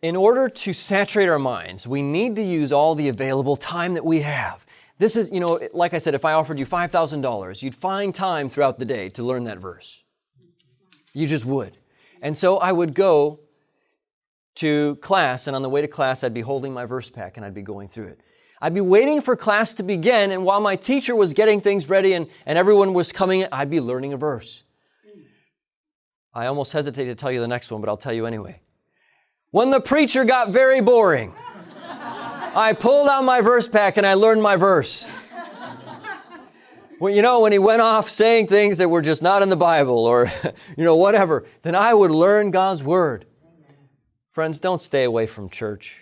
in order to saturate our minds, we need to use all the available time that we have. This is, like I said, if I offered you $5,000, you'd find time throughout the day to learn that verse. You just would. And so I would go to class, and on the way to class, I'd be holding my verse pack and I'd be going through it. I'd be waiting for class to begin, and while my teacher was getting things ready and everyone was coming in, I'd be learning a verse. I almost hesitate to tell you the next one, but I'll tell you anyway. When the preacher got very boring, I pulled out my verse pack and I learned my verse. Well, when he went off saying things that were just not in the Bible or, whatever, then I would learn God's Word. Friends, don't stay away from church.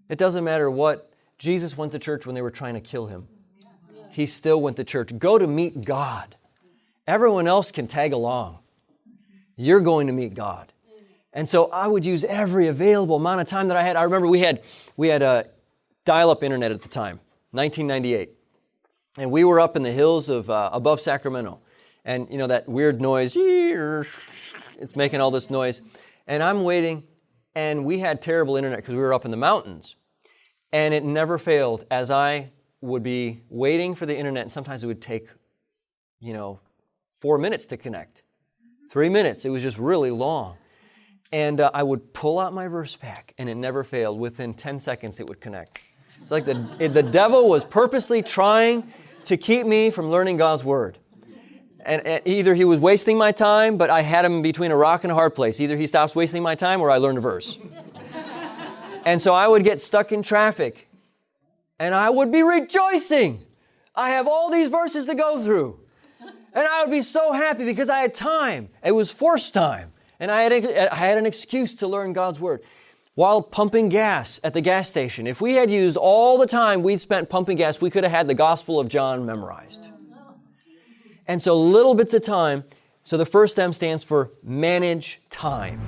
It doesn't matter what. Jesus went to church when they were trying to kill him. He still went to church. Go to meet God. Everyone else can tag along. You're going to meet God. And so I would use every available amount of time that I had. I remember we had a dial-up internet at the time, 1998. And we were up in the hills of above Sacramento. And, that weird noise, it's making all this noise. And I'm waiting, and we had terrible internet because we were up in the mountains. And it never failed as I would be waiting for the internet, and sometimes it would take, 4 minutes to connect. 3 minutes. It was just really long. And I would pull out my verse pack, and it never failed. Within 10 seconds, it would connect. It's like the devil was purposely trying to keep me from learning God's Word. And either he was wasting my time, but I had him between a rock and a hard place. Either he stops wasting my time or I learned a verse. And so I would get stuck in traffic, and I would be rejoicing. I have all these verses to go through. And I would be so happy because I had time. It was forced time. And I had an excuse to learn God's Word. While pumping gas at the gas station, if we had used all the time we'd spent pumping gas, we could have had the Gospel of John memorized. And so little bits of time. So the first M stands for manage time.